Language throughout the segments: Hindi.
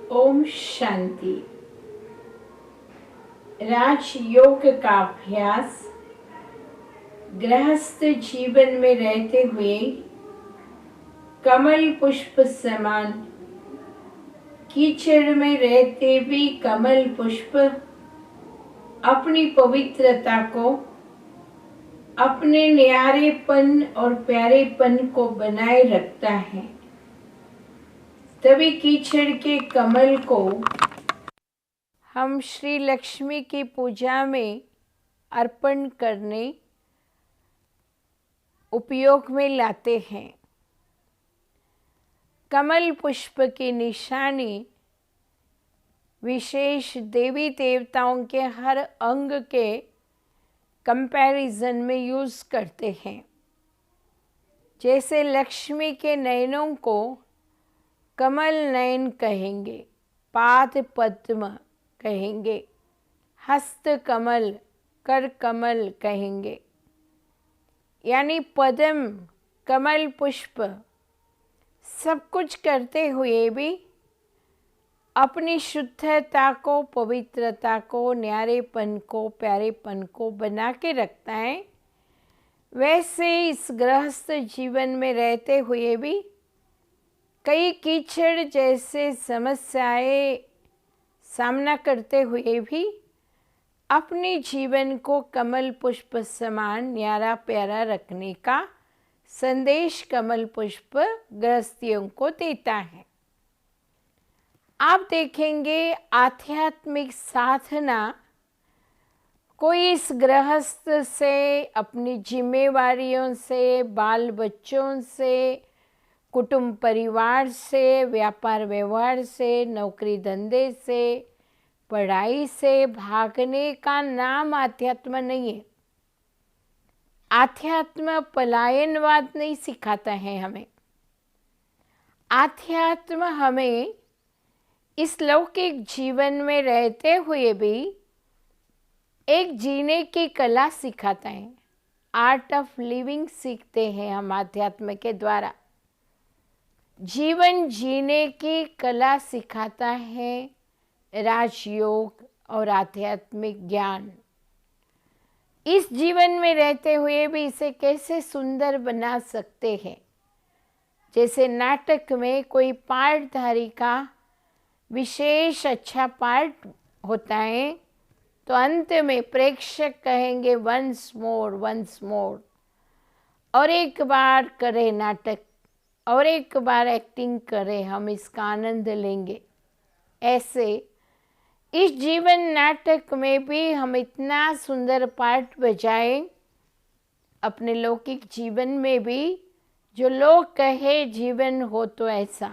ओम शांति। राजयोग का अभ्यास गृहस्थ जीवन में रहते हुए कमल पुष्प समान, कीचड़ में रहते भी कमल पुष्प अपनी पवित्रता को, अपने न्यारेपन और प्यारेपन को बनाए रखता है। तभी कीचड़ के कमल को हम श्री लक्ष्मी की पूजा में अर्पण करने उपयोग में लाते हैं। कमल पुष्प की निशानी विशेष देवी देवताओं के हर अंग के कंपैरिजन में यूज करते हैं। जैसे लक्ष्मी के नयनों को कमल नयन कहेंगे, पाद पद्म कहेंगे, हस्त कमल, कर कमल कहेंगे। यानी पद्म, कमल पुष्प सब कुछ करते हुए भी अपनी शुद्धता को, पवित्रता को, न्यारेपन को, प्यारेपन को बना के रखता है। वैसे इस गृहस्थ जीवन में रहते हुए भी कई कीचड़ जैसे समस्याएं सामना करते हुए भी अपने जीवन को कमल पुष्प समान न्यारा प्यारा रखने का संदेश कमल पुष्प गृहस्थियों को देता है। आप देखेंगे आध्यात्मिक साधना कोई इस गृहस्थ से, अपनी जिम्मेवारियों से, बाल बच्चों से, कुटुंब परिवार से, व्यापार व्यवहार से, नौकरी धंधे से, पढ़ाई से भागने का नाम आध्यात्म नहीं है। आध्यात्म पलायनवाद नहीं सिखाता है हमें। आध्यात्म हमें इस लौकिक जीवन में रहते हुए भी एक जीने की कला सिखाता है। आर्ट ऑफ लिविंग सीखते हैं हम आध्यात्म के द्वारा। जीवन जीने की कला सिखाता है राजयोग और आध्यात्मिक ज्ञान। इस जीवन में रहते हुए भी इसे कैसे सुंदर बना सकते हैं। जैसे नाटक में कोई पार्टधारी का विशेष अच्छा पार्ट होता है तो अंत में प्रेक्षक कहेंगे वंस मोर, वंस मोर, और एक बार करे नाटक और एक बार एक्टिंग करें, हम इसका आनंद लेंगे। ऐसे इस जीवन नाटक में भी हम इतना सुंदर पार्ट बजाएं अपने लौकिक जीवन में भी, जो लोग कहे जीवन हो तो ऐसा,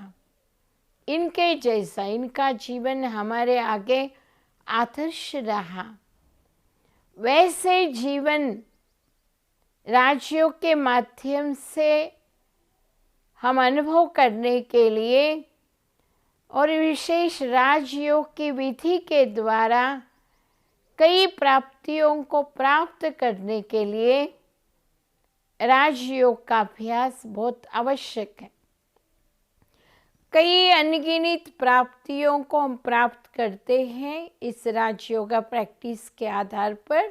इनके जैसा, इनका जीवन हमारे आगे आदर्श रहा। वैसे जीवन राजयोग के माध्यम से हम अनुभव करने के लिए और विशेष राजयोग की विधि के द्वारा कई प्राप्तियों को प्राप्त करने के लिए राजयोग का अभ्यास बहुत आवश्यक है। कई अनगिनत प्राप्तियों को हम प्राप्त करते हैं इस राजयोगा प्रैक्टिस के आधार पर।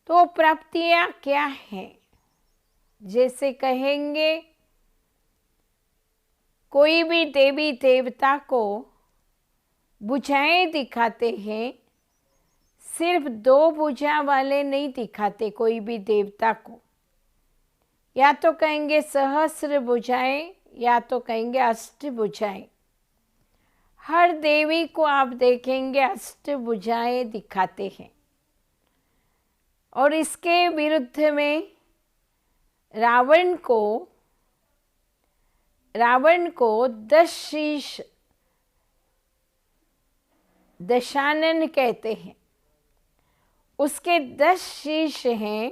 तो प्राप्तियां क्या हैं? जैसे कहेंगे कोई भी देवी देवता को भुजाएं दिखाते हैं, सिर्फ 2 भुजा वाले नहीं दिखाते कोई भी देवता को। या तो कहेंगे सहस्र भुजाएं या तो कहेंगे अष्ट भुजाएं। हर देवी को आप देखेंगे अष्ट भुजाएं दिखाते हैं। और इसके विरुद्ध में रावण को 10 शीश दशानन कहते हैं। उसके 10 शीश हैं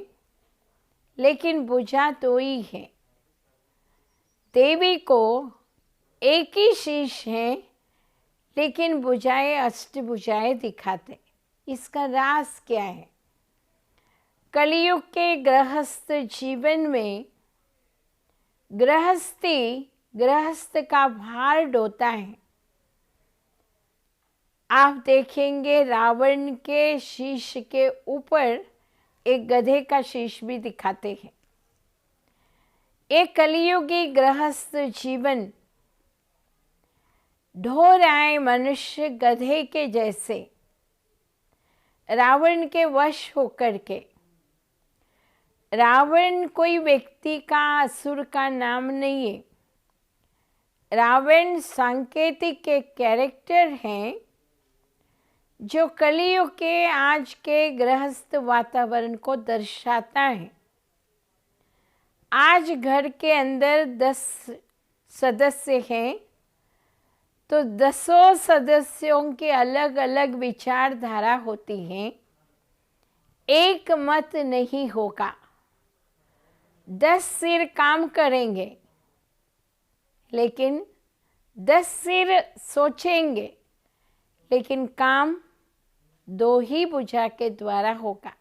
लेकिन भुजा 2 ही है। देवी को एक ही शीश है लेकिन भुजाएं अष्ट भुजाएं दिखाते। इसका राज क्या है? कलयुग के गृहस्थ जीवन में गृहस्थ का भार ढोता है। आप देखेंगे रावण के शीश के ऊपर एक गधे का शीश भी दिखाते हैं। एक कलियुगी गृहस्थ जीवन ढो रहा है मनुष्य गधे के जैसे, रावण के वश होकर के। रावण कोई व्यक्ति का, असुर का नाम नहीं है। रावण सांकेतिक के कैरेक्टर हैं जो कलियुग के आज के गृहस्थ वातावरण को दर्शाता है। आज घर के अंदर 10 सदस्य हैं तो 10 सदस्यों के अलग अलग विचारधारा होती हैं, एक मत नहीं होगा। 10 सिर काम करेंगे लेकिन 10 सिर सोचेंगे, लेकिन काम 2 ही भुजा के द्वारा होगा।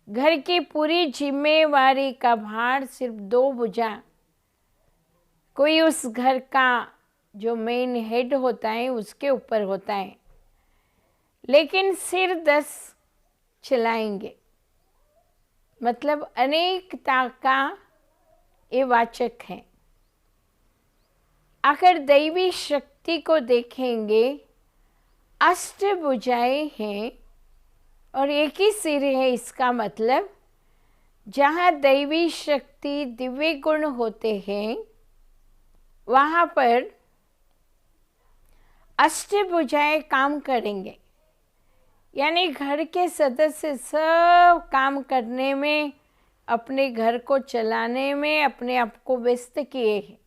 घर की पूरी जिम्मेवारी का भार सिर्फ 2 भुजा, कोई उस घर का जो मेन हेड होता है उसके ऊपर होता है, लेकिन सिर 10 चलाएंगे। मतलब अनेकता का ये वाचक है। अगर दैवी शक्ति को देखेंगे, अष्टभुजाएं हैं और एक ही सिर है। इसका मतलब जहाँ दैवी शक्ति, दिव्य गुण होते हैं, वहाँ पर अष्टभुजाएं काम करेंगे। यानी घर के सदस्य सब काम करने में, अपने घर को चलाने में अपने आप को व्यस्त किए हैं,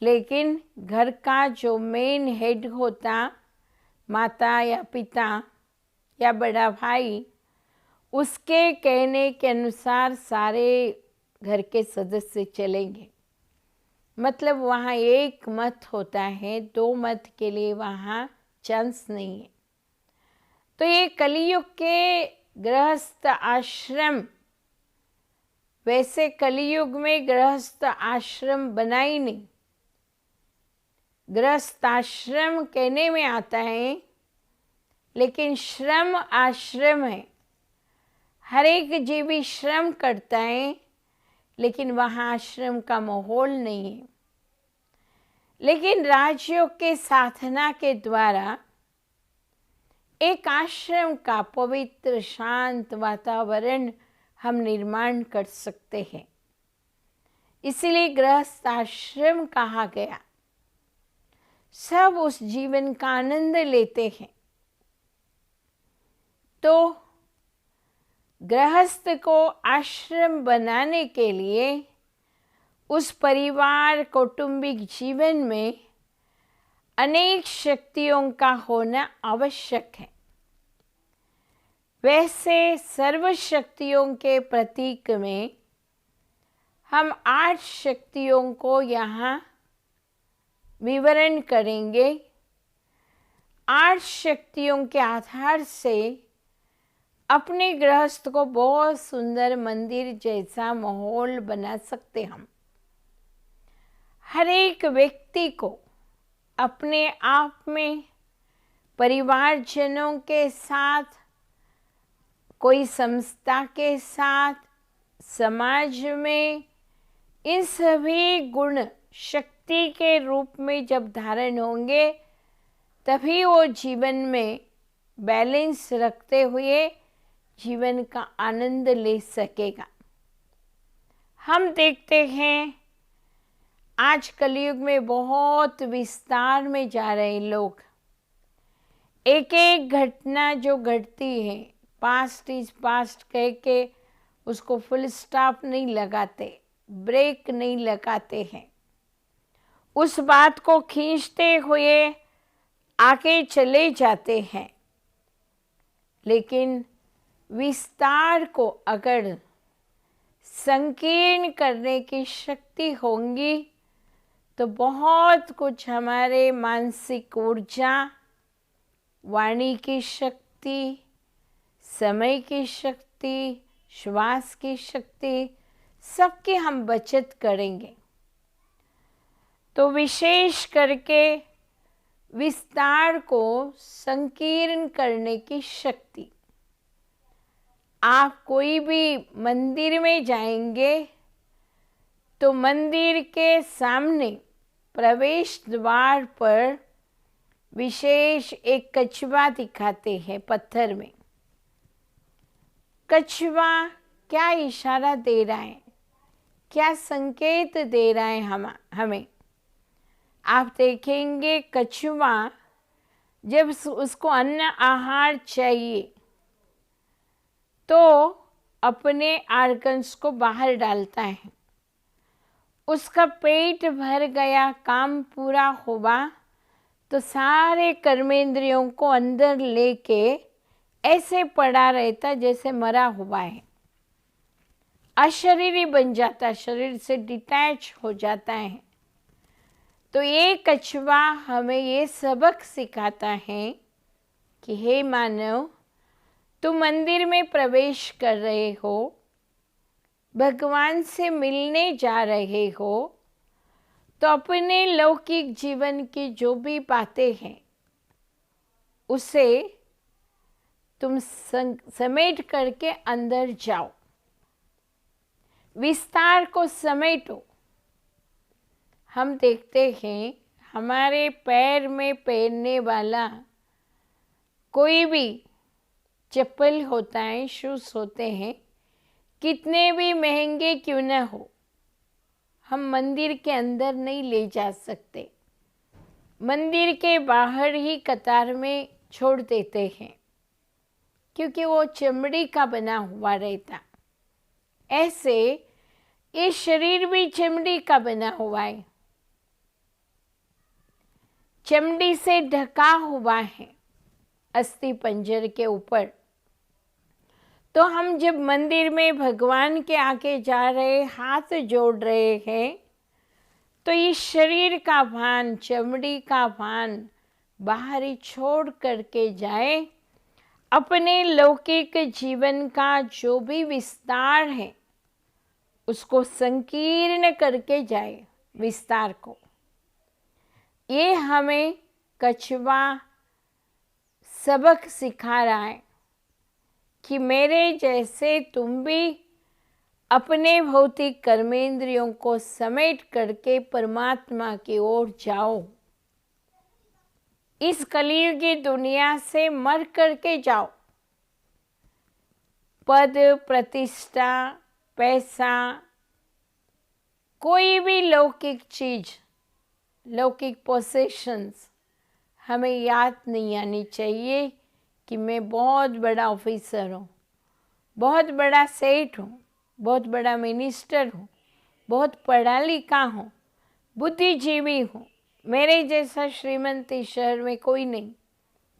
लेकिन घर का जो मेन हेड होता, माता या पिता या बड़ा भाई, उसके कहने के अनुसार सारे घर के सदस्य चलेंगे। मतलब वहाँ एक मत होता है, 2 मत के लिए वहाँ चांस नहीं है। तो ये कलियुग के गृहस्थ आश्रम, वैसे कलियुग में गृहस्थ आश्रम बना ही नहीं। गृहस्थ आश्रम कहने में आता है, लेकिन श्रम आश्रम है। हर एक जीवी श्रम करता है, लेकिन वहाँ आश्रम का माहौल नहीं है। लेकिन राजयोग के साधना के द्वारा एक आश्रम का पवित्र शांत वातावरण हम निर्माण कर सकते हैं। इसीलिए गृहस्थ आश्रम कहा गया। सब उस जीवन का आनंद लेते हैं। तो गृहस्थ को आश्रम बनाने के लिए उस परिवार कौटुंबिक जीवन में अनेक शक्तियों का होना आवश्यक है। वैसे सर्व शक्तियों के प्रतीक में हम 8 शक्तियों को यहाँ विवरण करेंगे। 8 शक्तियों के आधार से अपने गृहस्थ को बहुत सुंदर मंदिर जैसा माहौल बना सकते हम। हर एक व्यक्ति को अपने आप में, परिवारजनों के साथ, कोई संस्था के साथ, समाज में, इन सभी गुण शक्ति के रूप में जब धारण होंगे, तभी वो जीवन में बैलेंस रखते हुए जीवन का आनंद ले सकेगा। हम देखते हैं आज कलयुग में बहुत विस्तार में जा रहे लोग। एक एक घटना जो घटती है, पास्ट इज पास्ट कह के उसको फुल स्टॉप नहीं लगाते, ब्रेक नहीं लगाते हैं। उस बात को खींचते हुए आगे चले जाते हैं। लेकिन विस्तार को अगर संकीर्ण करने की शक्ति होंगी तो बहुत कुछ हमारे मानसिक ऊर्जा, वाणी की शक्ति, समय की शक्ति, श्वास की शक्ति, सबकी हम बचत करेंगे। तो विशेष करके विस्तार को संकीर्ण करने की शक्ति। आप कोई भी मंदिर में जाएंगे तो मंदिर के सामने प्रवेश द्वार पर विशेष एक कछुआ दिखाते हैं पत्थर में। कछुआ क्या इशारा दे रहा है, क्या संकेत दे रहा है हमें? आप देखेंगे कछुआ जब उसको अन्न आहार चाहिए तो अपने आर्गन्स को बाहर डालता है। उसका पेट भर गया, काम पूरा हुआ तो सारे कर्मेंद्रियों को अंदर लेके ऐसे पड़ा रहता जैसे मरा हुआ है, अशरीरी बन जाता, शरीर से डिटैच हो जाता है। तो ये कछुआ हमें ये सबक सिखाता है कि हे मानव, तुम मंदिर में प्रवेश कर रहे हो, भगवान से मिलने जा रहे हो, तो अपने लौकिक जीवन की जो भी बातें हैं उसे तुम समेट करके अंदर जाओ, विस्तार को समेटो। हम देखते हैं हमारे पैर में पहनने वाला कोई भी चप्पल होता है, शूज होते हैं, कितने भी महंगे क्यों न हो, हम मंदिर के अंदर नहीं ले जा सकते, मंदिर के बाहर ही कतार में छोड़ देते हैं, क्योंकि वो चमड़ी का बना हुआ रहता। ऐसे ये शरीर भी चमड़ी का बना हुआ है, चमड़ी से ढका हुआ है अस्थि पंजर के ऊपर। तो हम जब मंदिर में भगवान के आगे जा रहे, हाथ जोड़ रहे हैं, तो इस शरीर का भान, चमड़ी का भान बाहर ही छोड़ करके जाए, अपने लौकिक जीवन का जो भी विस्तार है उसको संकीर्ण करके जाए, विस्तार को। ये हमें कछुआ सबक सिखा रहा है कि मेरे जैसे तुम भी अपने भौतिक कर्मेंद्रियों को समेट करके परमात्मा की ओर जाओ। इस कलयुग की दुनिया से मर करके जाओ। पद, प्रतिष्ठा, पैसा, कोई भी लौकिक चीज, लौकिक पोसेशंस हमें याद नहीं आनी चाहिए कि मैं बहुत बड़ा ऑफिसर हूँ, बहुत बड़ा सेठ हूँ, बहुत बड़ा मिनिस्टर हूँ, बहुत पढ़ा लिखा हूँ, बुद्धिजीवी हूँ, मेरे जैसा श्रीमंत इस शहर में कोई नहीं,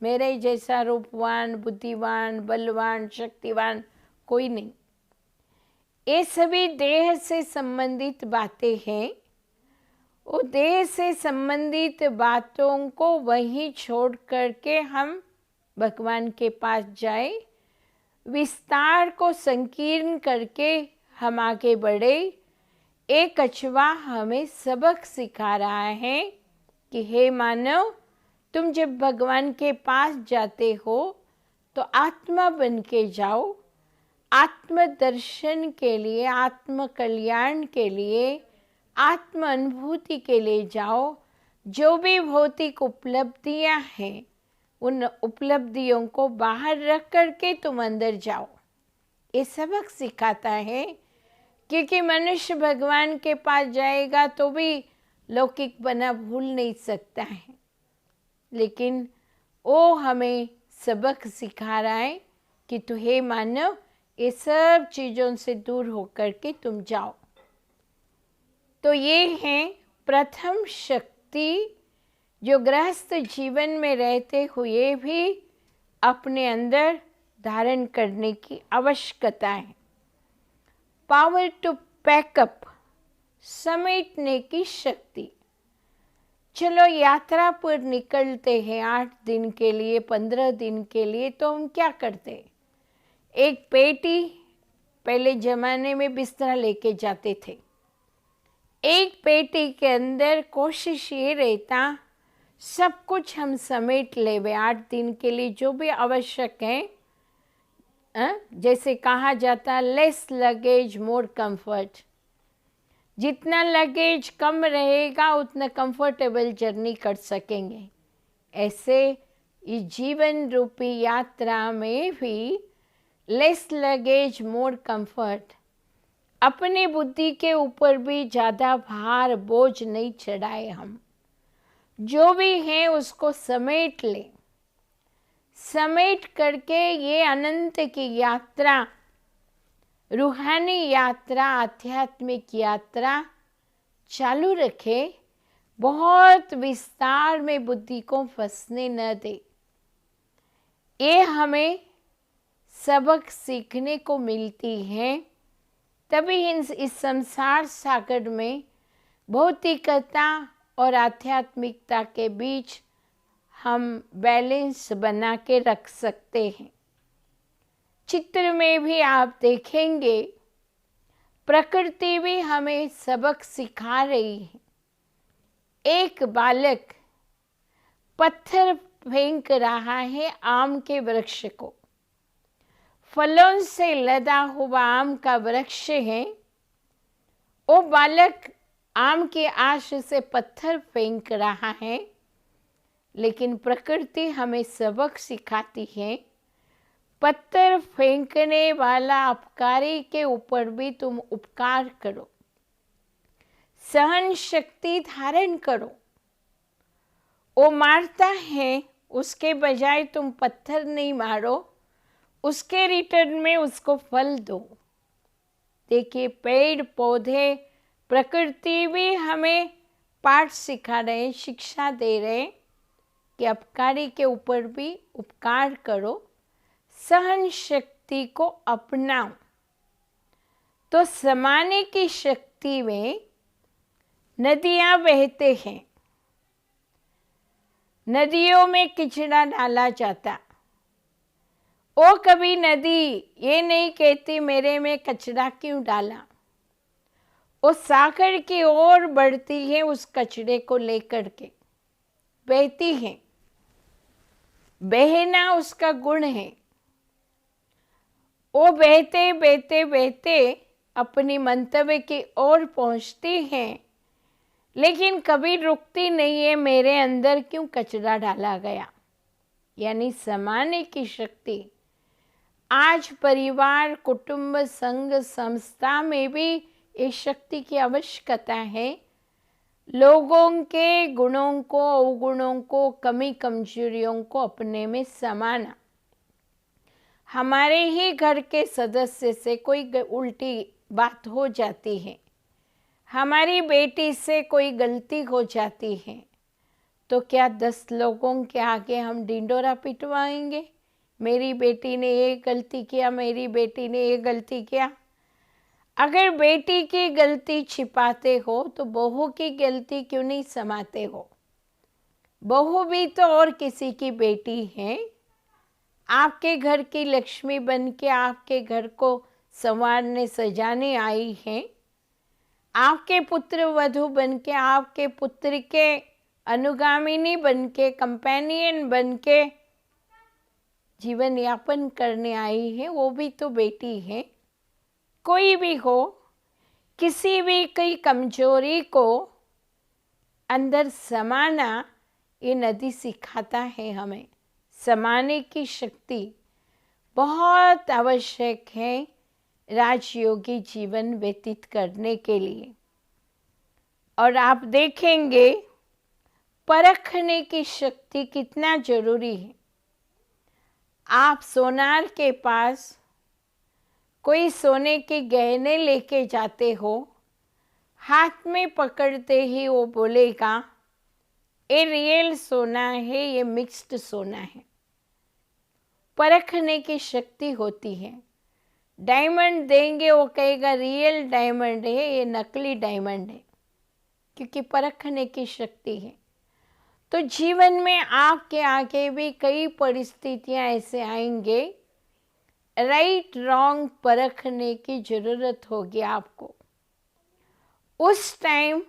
मेरे जैसा रूपवान, बुद्धिवान, बलवान, शक्तिवान कोई नहीं। ये सभी देह से संबंधित बातें हैं। वो देह से संबंधित बातों को वहीं छोड़ करके हम भगवान के पास जाए, विस्तार को संकीर्ण करके हम आगे बढ़े। एक कछुआ हमें सबक सिखा रहा है कि हे मानव, तुम जब भगवान के पास जाते हो तो आत्मा बन के जाओ, आत्म दर्शन के लिए, आत्म कल्याण के लिए, आत्म अनुभूति के लिए जाओ। जो भी भौतिक उपलब्धियां हैं उन उपलब्धियों को बाहर रख करके तुम अंदर जाओ। ये सबक सिखाता है, क्योंकि मनुष्य भगवान के पास जाएगा तो भी लौकिक बना भूल नहीं सकता है, लेकिन वो हमें सबक सिखा रहा है कि तू हे मानव, ये सब चीज़ों से दूर होकर के तुम जाओ। तो ये है प्रथम शक्ति जो गृहस्थ जीवन में रहते हुए भी अपने अंदर धारण करने की आवश्यकता है। पावर टू पैकअप, समेटने की शक्ति। चलो यात्रा पर निकलते हैं 8 दिन के लिए, 15 दिन के लिए, तो हम क्या करते हैं? एक पेटी, पहले जमाने में बिस्तरा लेके जाते थे। एक पेटी के अंदर कोशिश ये रहता सब कुछ हम समेट लेवे 8 दिन के लिए जो भी आवश्यक है। जैसे कहा जाता लेस लगेज मोर कंफर्ट, जितना लगेज कम रहेगा उतना कंफर्टेबल जर्नी कर सकेंगे। ऐसे इस जीवन रूपी यात्रा में भी लेस लगेज मोर कंफर्ट, अपनी बुद्धि के ऊपर भी ज़्यादा भार बोझ नहीं चढ़ाए। हम जो भी है उसको समेट ले, समेट करके ये अनंत की यात्रा, रूहानी यात्रा, आध्यात्मिक यात्रा चालू रखे। बहुत विस्तार में बुद्धि को फंसने न दे। ये हमें सबक सीखने को मिलती है, तभी इस संसार सागर में भौतिकता और आध्यात्मिकता के बीच हम बैलेंस बना के रख सकते हैं। चित्र में भी आप देखेंगे प्रकृति भी हमें सबक सिखा रही है। एक बालक पत्थर फेंक रहा है आम के वृक्ष को, फलों से लदा हुआ आम का वृक्ष है। वो बालक आम की आश से पत्थर फेंक रहा है, लेकिन प्रकृति हमें सबक सिखाती है, पत्थर फेंकने वाला अपकारी के ऊपर भी तुम उपकार करो, सहन शक्ति धारण करो। वो मारता है, उसके बजाय तुम पत्थर नहीं मारो, उसके रिटर्न में उसको फल दो। देखिए पेड़ पौधे प्रकृति भी हमें पाठ सिखा रहे, शिक्षा दे रहे कि अपकारी के ऊपर भी उपकार करो, सहन शक्ति को अपनाओ। तो समाने की शक्ति में नदियां बहते हैं, नदियों में कचरा डाला जाता, वो कभी नदी ये नहीं कहती मेरे में कचरा क्यों डाला, वो सागर की ओर बढ़ती है, उस कचरे को लेकर के बहती है। बहना उसका गुण है। वो बहते बहते बहते अपनी मंतव्य की ओर पहुंचती है, लेकिन कभी रुकती नहीं है मेरे अंदर क्यों कचरा डाला गया। यानी समाने की शक्ति आज परिवार, कुटुंब, संघ, संस्था में भी इस शक्ति की आवश्यकता है। लोगों के गुणों को, अवगुणों को, कमी कमजोरियों को अपने में समाना। हमारे ही घर के सदस्य से कोई उल्टी बात हो जाती है, हमारी बेटी से कोई गलती हो जाती है, तो क्या 10 लोगों के आगे हम ढिंडोरा पिटवाएंगे, मेरी बेटी ने ये गलती किया, मेरी बेटी ने ये गलती किया। अगर बेटी की गलती छिपाते हो तो बहू की गलती क्यों नहीं समाते हो। बहू भी तो और किसी की बेटी है, आपके घर की लक्ष्मी बन के आपके घर को संवारने सजाने आई है। आपके पुत्र वधू बन के, आपके पुत्र के अनुगामिनी बन के, कंपेनियन बन के जीवन यापन करने आई है, वो भी तो बेटी है। कोई भी हो, किसी भी की कमजोरी को अंदर समाना ये नदी सिखाता है हमें। समाने की शक्ति बहुत आवश्यक है राजयोगी जीवन व्यतीत करने के लिए। और आप देखेंगे परखने की शक्ति कितना जरूरी है। आप सोनार के पास कोई सोने के गहने लेके जाते हो, हाथ में पकड़ते ही वो बोलेगा ये रियल सोना है, ये मिक्स्ड सोना है। परखने की शक्ति होती है। डायमंड देंगे, वो कहेगा रियल डायमंड है, ये नकली डायमंड है, क्योंकि परखने की शक्ति है। तो जीवन में आपके आगे भी कई परिस्थितियां ऐसे आएंगे, राइट रॉन्ग परखने की जरूरत होगी आपको। उस टाइम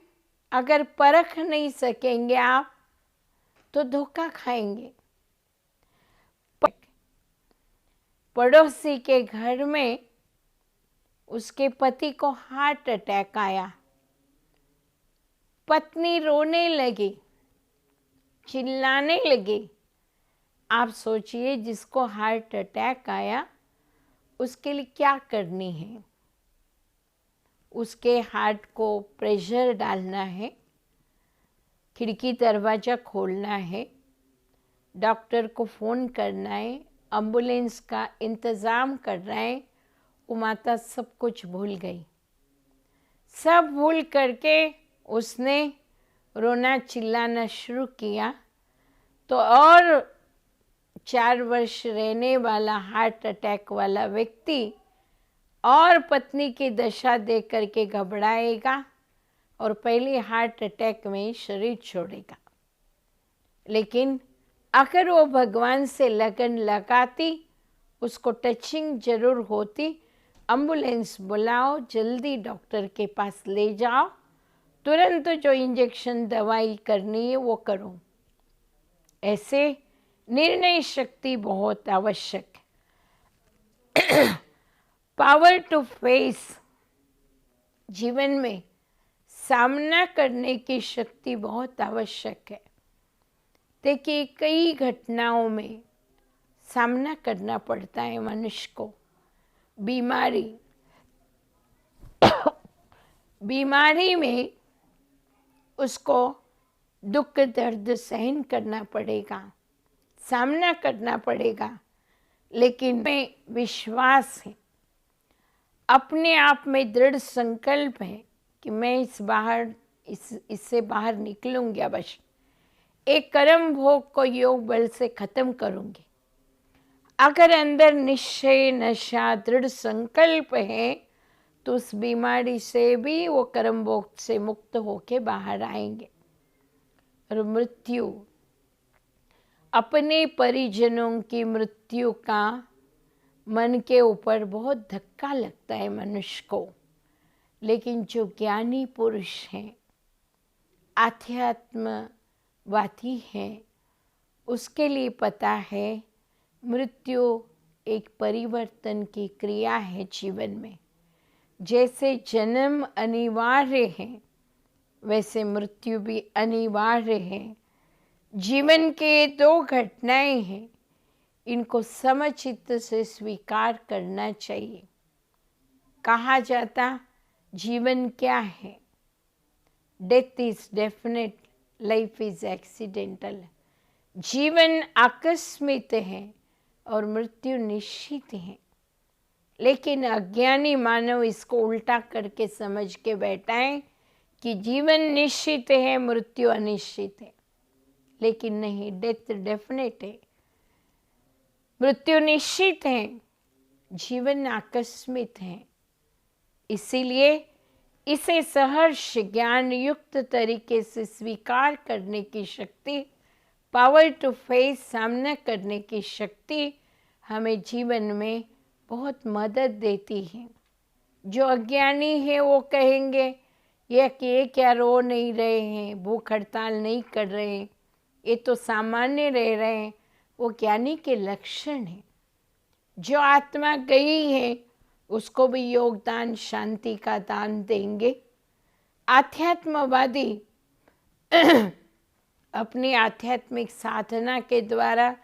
अगर परख नहीं सकेंगे आप, तो धोखा खाएंगे। पड़ोसी के घर में उसके पति को हार्ट अटैक आया। पत्नी रोने लगी, चिल्लाने लगी। आप सोचिए, जिसको हार्ट अटैक आया उसके लिए क्या करनी है? उसके हार्ट को प्रेशर डालना है, खिड़की दरवाज़ा खोलना है, डॉक्टर को फ़ोन करना है, एम्बुलेंस का इंतज़ाम करना है। वो माता सब कुछ भूल गई। सब भूल करके उसने रोना चिल्लाना शुरू किया। तो और 4 वर्ष रहने वाला हार्ट अटैक वाला व्यक्ति और पत्नी की दशा देख करके घबराएगा और पहले हार्ट अटैक में शरीर छोड़ेगा। लेकिन अगर वो भगवान से लगन लगाती, उसको टचिंग जरूर होती, एम्बुलेंस बुलाओ, जल्दी डॉक्टर के पास ले जाओ, तुरंत जो इंजेक्शन दवाई करनी है वो करो। ऐसे निर्णय शक्ति बहुत आवश्यक है। पावर टू फेस, जीवन में सामना करने की शक्ति बहुत आवश्यक है। देखिए, कई घटनाओं में सामना करना पड़ता है मनुष्य को। बीमारी में उसको दुख दर्द सहन करना पड़ेगा, सामना करना पड़ेगा। लेकिन में विश्वास है, अपने आप में दृढ़ संकल्प है कि मैं इससे बाहर निकलूंगी अवश्य। एक कर्म भोग को योग बल से खत्म करूंगी। अगर अंदर निश्चय, नशा, दृढ़ संकल्प है तो उस बीमारी से भी वो कर्म भोग से मुक्त होके बाहर आएंगे। और मृत्यु, अपने परिजनों की मृत्यु का मन के ऊपर बहुत धक्का लगता है मनुष्य को। लेकिन जो ज्ञानी पुरुष हैं, आध्यात्मवादी हैं, उसके लिए पता है मृत्यु एक परिवर्तन की क्रिया है जीवन में। जैसे जन्म अनिवार्य है, वैसे मृत्यु भी अनिवार्य है। जीवन के 2 घटनाएं हैं, इनको समचित्त से स्वीकार करना चाहिए। कहा जाता जीवन क्या है? Death is definite, life is accidental. जीवन आकस्मिक है और मृत्यु निश्चित है। लेकिन अज्ञानी मानव इसको उल्टा करके समझ के बैठा है कि जीवन निश्चित है, मृत्यु अनिश्चित है। लेकिन नहीं, डेथ डेफिनेट है, मृत्यु निश्चित है, जीवन आकस्मिक है। इसीलिए इसे सहर्ष ज्ञान युक्त तरीके से स्वीकार करने की शक्ति, पावर टू फेस, सामना करने की शक्ति हमें जीवन में बहुत मदद देती है। जो अज्ञानी है वो कहेंगे ये क्या रो नहीं रहे हैं, भूख हड़ताल नहीं कर रहे हैं, ये तो सामान्य रह रहे हैं। वो ज्ञानी के लक्षण हैं। जो आत्मा गई है उसको भी योगदान, शांति का दान देंगे। आध्यात्मवादी अपनी आध्यात्मिक साधना के द्वारा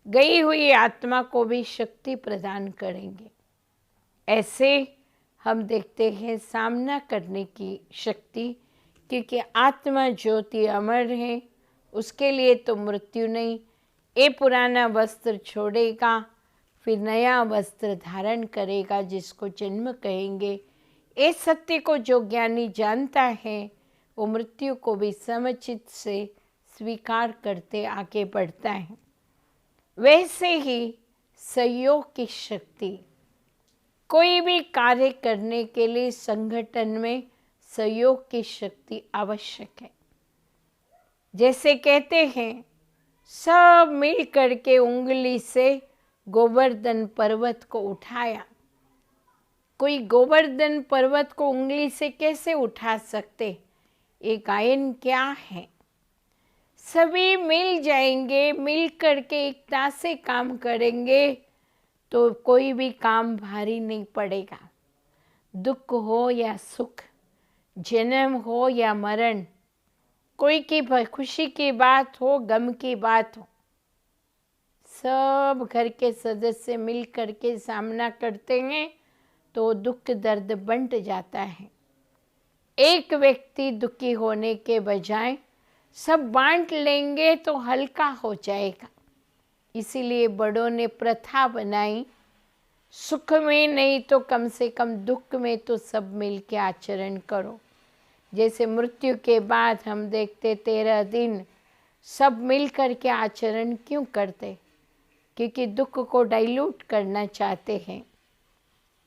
गई हुई आत्मा को भी शक्ति प्रदान करेंगे। ऐसे हम देखते हैं सामना करने की शक्ति, क्योंकि आत्मा ज्योति अमर है, उसके लिए तो मृत्यु नहीं। ये पुराना वस्त्र छोड़ेगा, फिर नया वस्त्र धारण करेगा, जिसको जन्म कहेंगे। इस सत्य को जो ज्ञानी जानता है वो मृत्यु को भी समचित से स्वीकार करते आगे बढ़ता है। वैसे ही सहयोग की शक्ति, कोई भी कार्य करने के लिए संगठन में सहयोग की शक्ति आवश्यक है। जैसे कहते हैं, सब मिल करके उंगली से गोवर्धन पर्वत को उठाया। कोई गोवर्धन पर्वत को उंगली से कैसे उठा सकते? ये गायन क्या है? सभी मिल जाएंगे, मिल करके एकता से काम करेंगे तो कोई भी काम भारी नहीं पड़ेगा। दुख हो या सुख, जन्म हो या मरण, कोई की खुशी की बात हो, गम की बात हो, सब घर के सदस्य मिल करके सामना करते हैं तो दुख दर्द बंट जाता है। एक व्यक्ति दुखी होने के बजाय सब बांट लेंगे तो हल्का हो जाएगा। इसीलिए बड़ों ने प्रथा बनाई, सुख में नहीं तो कम से कम दुख में तो सब मिल के आचरण करो। जैसे मृत्यु के बाद हम देखते 13 दिन सब मिल कर के आचरण क्यों करते? क्योंकि दुख को डाइल्यूट करना चाहते हैं,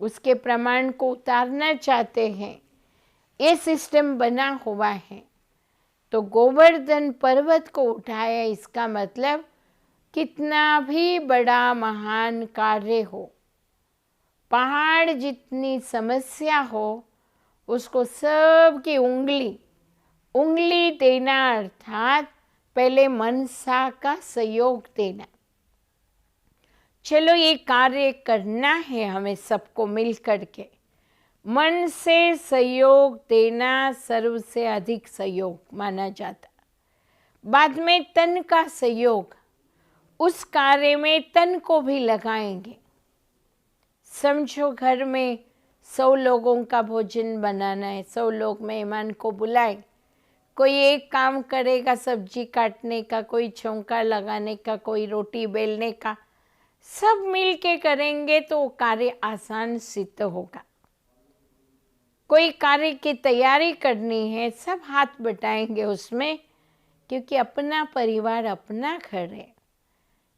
उसके प्रमाण को उतारना चाहते हैं। ये सिस्टम बना हुआ है। तो गोवर्धन पर्वत को उठाया, इसका मतलब कितना भी बड़ा महान कार्य हो, पहाड़ जितनी समस्या हो, उसको सबकी उंगली देना, अर्थात पहले मनसा का सहयोग देना। चलो ये कार्य करना है हमें सबको मिल करके। मन से सहयोग देना सर्व से अधिक सहयोग माना जाता। बाद में तन का सहयोग, उस कार्य में तन को भी लगाएंगे। समझो घर में 100 लोगों का भोजन बनाना है, 100 लोग मेहमान को बुलाए, कोई एक काम करेगा सब्जी काटने का, कोई छौंका लगाने का, कोई रोटी बेलने का, सब मिल के करेंगे तो कार्य आसान सिद्ध होगा। कोई कार्य की तैयारी करनी है, सब हाथ बटाएंगे उसमें, क्योंकि अपना परिवार अपना घर है।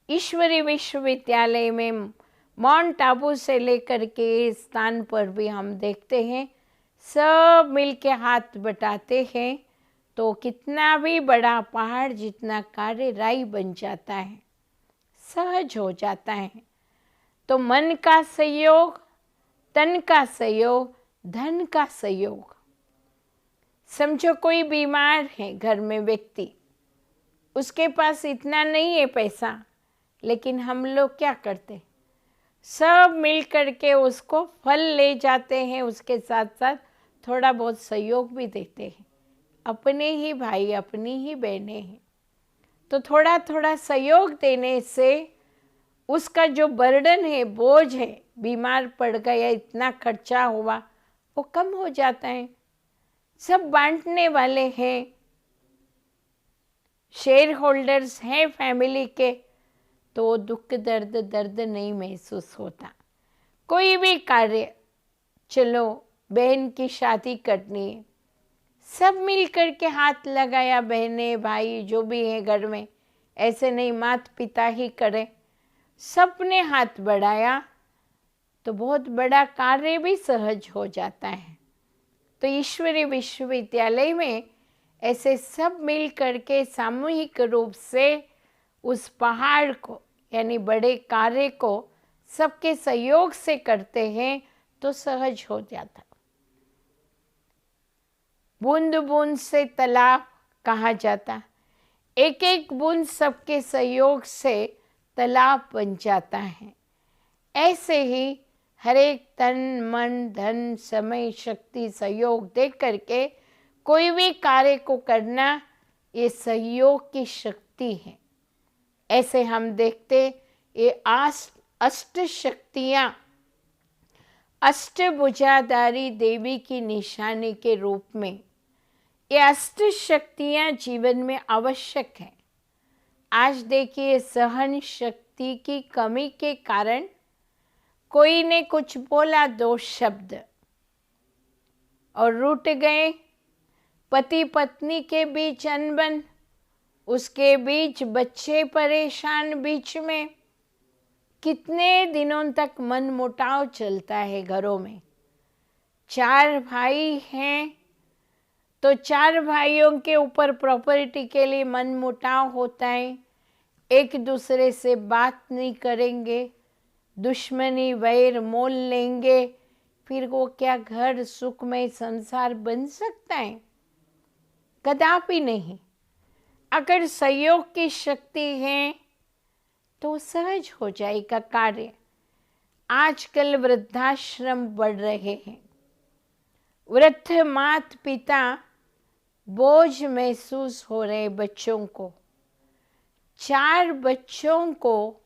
ईश्वरी विश्वविद्यालय में माउंट आबू से लेकर के स्थान पर भी हम देखते हैं सब मिल के हाथ बटाते हैं तो कितना भी बड़ा पहाड़ जितना कार्य राई बन जाता है, सहज हो जाता है। तो मन का सहयोग, तन का सहयोग, धन का सहयोग। समझो कोई बीमार है घर में व्यक्ति, उसके पास इतना नहीं है पैसा, लेकिन हम लोग क्या करते, सब मिल करके उसको फल ले जाते हैं, उसके साथ साथ थोड़ा बहुत सहयोग भी देते हैं। अपने ही भाई, अपनी ही बहनें हैं, तो थोड़ा थोड़ा सहयोग देने से उसका जो बर्डन है, बोझ है, बीमार पड़ गया, इतना खर्चा हुआ, वो कम हो जाता है। सब बांटने वाले हैं, शेयर होल्डर्स हैं फैमिली के, तो दुख दर्द नहीं महसूस होता। कोई भी कार्य, चलो बहन की शादी करनी है, सब मिल कर के हाथ लगाया, बहनें भाई जो भी है घर में, ऐसे नहीं माता पिता ही करें, सबने हाथ बढ़ाया तो बहुत बड़ा कार्य भी सहज हो जाता है। तो ईश्वरी विश्वविद्यालय में ऐसे सब मिल करके सामूहिक रूप से उस पहाड़ को, यानी बड़े कार्य को सबके सहयोग से करते हैं तो सहज हो जाता। बूंद बूंद से तालाब कहा जाता, एक एक बूंद सबके सहयोग से तालाब बन जाता है। ऐसे ही हर एक तन मन धन समय शक्ति सहयोग दे करके कोई भी कार्य को करना, ये सहयोग की शक्ति है। ऐसे हम देखते ये अष्ट शक्तियाँ अष्टभुजाधारी देवी की निशानी के रूप में, ये अष्ट शक्तियाँ जीवन में आवश्यक है। आज देखिए सहन शक्ति की कमी के कारण कोई ने कुछ बोला, 2 शब्द और रूठ गए, पति पत्नी के बीच अनबन, उसके बीच बच्चे परेशान, बीच में कितने दिनों तक मन मुटाव चलता है घरों में। 4 भाई हैं तो 4 भाइयों के ऊपर प्रॉपर्टी के लिए मन मुटाव होता है, एक दूसरे से बात नहीं करेंगे, दुश्मनी वैर मोल लेंगे, फिर वो क्या घर सुखमय संसार बन सकता है? कदापि नहीं। अगर सहयोग की शक्ति है तो सहज हो जाएगा कार्य। आजकल वृद्धाश्रम बढ़ रहे हैं। वृद्ध माता पिता बोझ महसूस हो रहे बच्चों को। 4 बच्चों को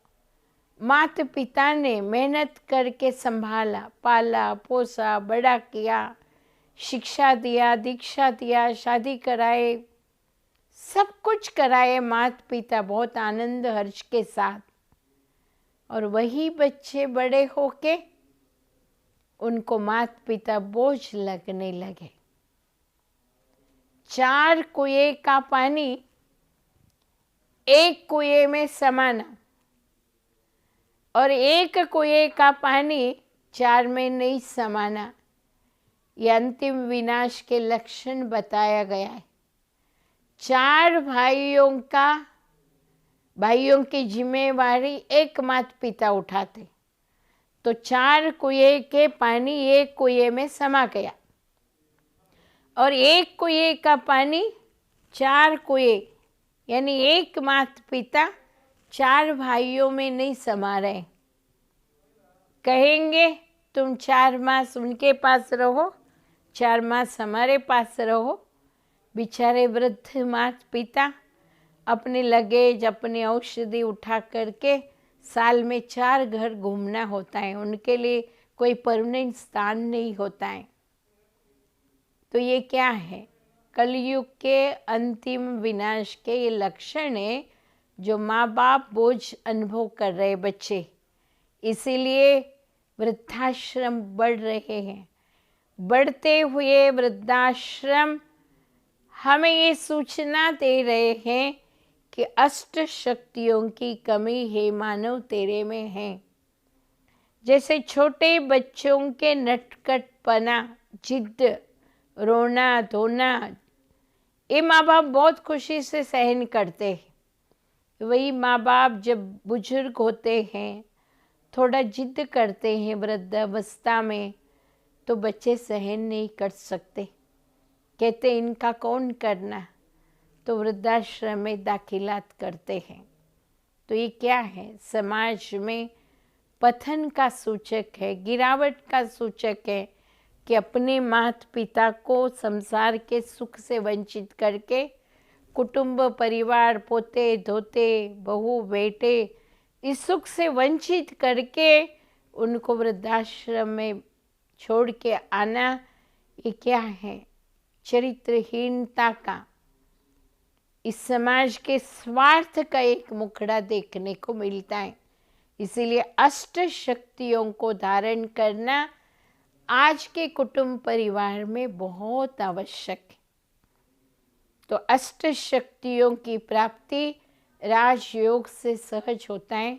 माता पिता ने मेहनत करके संभाला, पाला, पोसा, बड़ा किया, शिक्षा दिया, दीक्षा दिया, शादी कराए, सब कुछ कराए माता पिता बहुत आनंद हर्ष के साथ। और वही बच्चे बड़े होके उनको माता पिता बोझ लगने लगे। 4 कुएं का पानी एक कुएं में समाना और एक कुएं का पानी 4 में नहीं समाना, ये अंतिम विनाश के लक्षण बताया गया है। 4 भाइयों की जिम्मेवारी एक माता पिता उठाते, तो 4 कुएं के पानी एक कुएं में समा गया और एक कुएं का पानी 4 कुएं यानी एक माता पिता 4 भाइयों में नहीं समा रहे। कहेंगे तुम 4 मास उनके पास रहो, 4 मास हमारे पास रहो। बेचारे वृद्ध माता पिता अपने लगेज, अपनी औषधि उठा करके साल में 4 घर घूमना होता है, उनके लिए कोई परमानेंट स्थान नहीं होता है। तो ये क्या है? कलयुग के अंतिम विनाश के ये लक्षण है जो माँ बाप बोझ अनुभव कर रहे बच्चे, इसीलिए वृद्धाश्रम बढ़ रहे हैं। बढ़ते हुए वृद्धाश्रम हमें ये सूचना दे रहे हैं कि अष्ट शक्तियों की कमी है मानव तेरे में है। जैसे छोटे बच्चों के नटखटपना, जिद, रोना धोना, ये माँ बाप बहुत खुशी से सहन करते हैं। वही माँ बाप जब बुजुर्ग होते हैं, थोड़ा जिद करते हैं वृद्धावस्था में, तो बच्चे सहन नहीं कर सकते, कहते इनका कौन करना, तो वृद्धाश्रम में दाखिलात करते हैं। तो ये क्या है? समाज में पतन का सूचक है, गिरावट का सूचक है कि अपने माता पिता को संसार के सुख से वंचित करके कुटुंब, परिवार, पोते धोते, बहू बेटे, इस सुख से वंचित करके उनको वृद्धाश्रम में छोड़ के आना, ये क्या है? चरित्रहीनता का, इस समाज के स्वार्थ का एक मुखड़ा देखने को मिलता है। इसीलिए अष्ट शक्तियों को धारण करना आज के कुटुंब परिवार में बहुत आवश्यक है। तो अष्ट शक्तियों की प्राप्ति राजयोग से सहज होता है।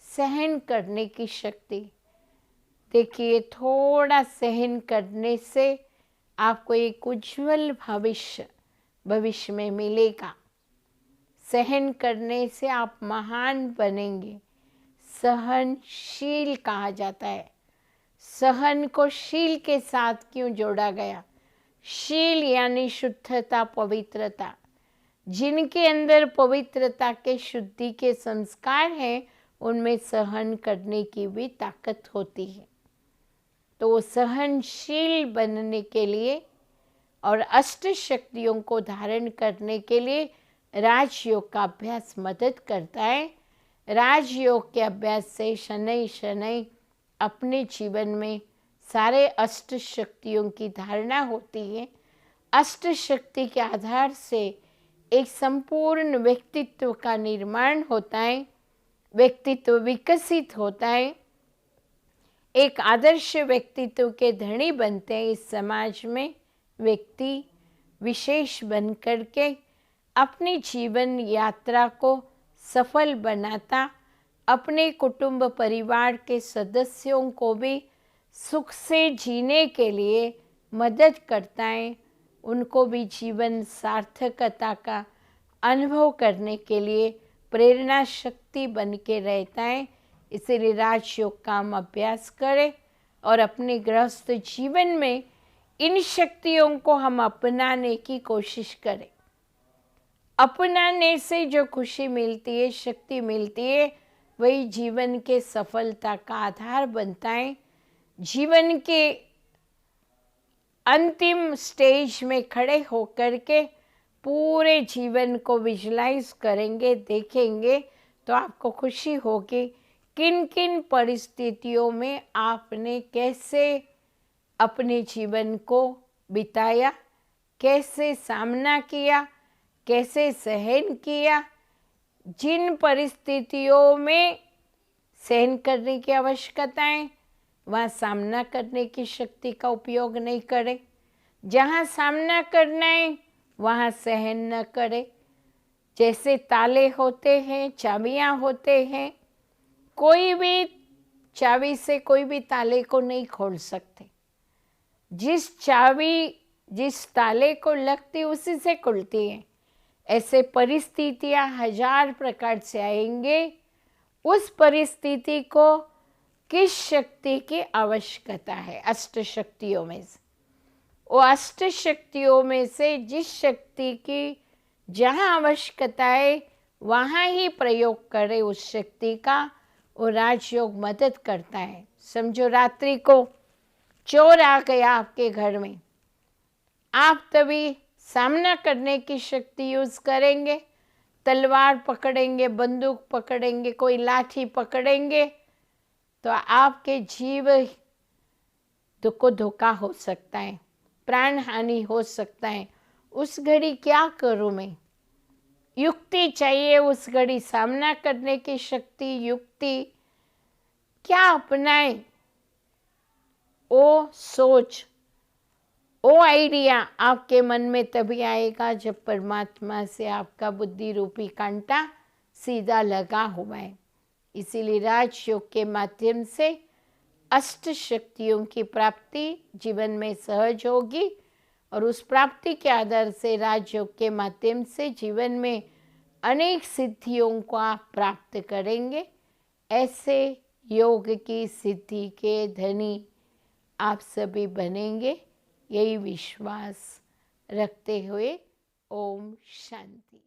सहन करने की शक्ति, देखिए थोड़ा सहन करने से आपको एक उज्जवल भविष्य में मिलेगा। सहन करने से आप महान बनेंगे। सहनशील कहा जाता है। सहन को शील के साथ क्यों जोड़ा गया? शील यानी शुद्धता, पवित्रता। जिनके अंदर पवित्रता के, शुद्धि के संस्कार हैं, उनमें सहन करने की भी ताकत होती है। तो वो सहनशील बनने के लिए और अष्ट शक्तियों को धारण करने के लिए राजयोग का अभ्यास मदद करता है। राजयोग के अभ्यास से शनै शनै अपने जीवन में सारे अष्ट शक्तियों की धारणा होती है। अष्ट शक्ति के आधार से एक संपूर्ण व्यक्तित्व का निर्माण होता है, व्यक्तित्व विकसित होता है, एक आदर्श व्यक्तित्व के धनी बनते हैं। इस समाज में व्यक्ति विशेष बनकर के अपनी जीवन यात्रा को सफल बनाता, अपने कुटुंब परिवार के सदस्यों को भी सुख से जीने के लिए मदद करता है, उनको भी जीवन सार्थकता का अनुभव करने के लिए प्रेरणा शक्ति बन के रहता है। इसीलिए राजयोग का हम अभ्यास करें और अपने गृहस्थ जीवन में इन शक्तियों को हम अपनाने की कोशिश करें। अपनाने से जो खुशी मिलती है, शक्ति मिलती है, वही जीवन के सफलता का आधार बनता है। जीवन के अंतिम स्टेज में खड़े होकर के पूरे जीवन को विजुलाइज करेंगे, देखेंगे, तो आपको खुशी होगी किन किन परिस्थितियों में आपने कैसे अपने जीवन को बिताया, कैसे सामना किया, कैसे सहन किया। जिन परिस्थितियों में सहन करने की आवश्यकता है वहाँ सामना करने की शक्ति का उपयोग नहीं करें। जहाँ सामना करना है वहाँ सहन न करें। जैसे ताले होते हैं, चाबियाँ होते हैं, कोई भी चाबी से कोई भी ताले को नहीं खोल सकते। जिस चाबी जिस ताले को लगती उसी से खुलती है। ऐसे परिस्थितियाँ 1000 प्रकार से आएंगे। उस परिस्थिति को किस शक्ति की आवश्यकता है? अष्ट शक्तियों में से, वो अष्ट शक्तियों में से जिस शक्ति की जहाँ आवश्यकता है वहाँ ही प्रयोग करे उस शक्ति का। वो राजयोग मदद करता है। समझो रात्रि को चोर आ गया आपके घर में, आप तभी सामना करने की शक्ति यूज करेंगे, तलवार पकड़ेंगे, बंदूक पकड़ेंगे, कोई लाठी पकड़ेंगे, तो आपके जीव को धोखा हो सकता है, प्राण हानि हो सकता है। उस घड़ी क्या करूं मैं? युक्ति चाहिए उस घड़ी सामना करने की शक्ति। युक्ति क्या अपनाए? वो सोच, वो आइडिया आपके मन में तभी आएगा जब परमात्मा से आपका बुद्धि रूपी कांटा सीधा लगा हुआ है। इसीलिए राजयोग के माध्यम से अष्ट शक्तियों की प्राप्ति जीवन में सहज होगी और उस प्राप्ति के आधार से राजयोग के माध्यम से जीवन में अनेक सिद्धियों को आप प्राप्त करेंगे। ऐसे योग की सिद्धि के धनी आप सभी बनेंगे, यही विश्वास रखते हुए ओम शांति।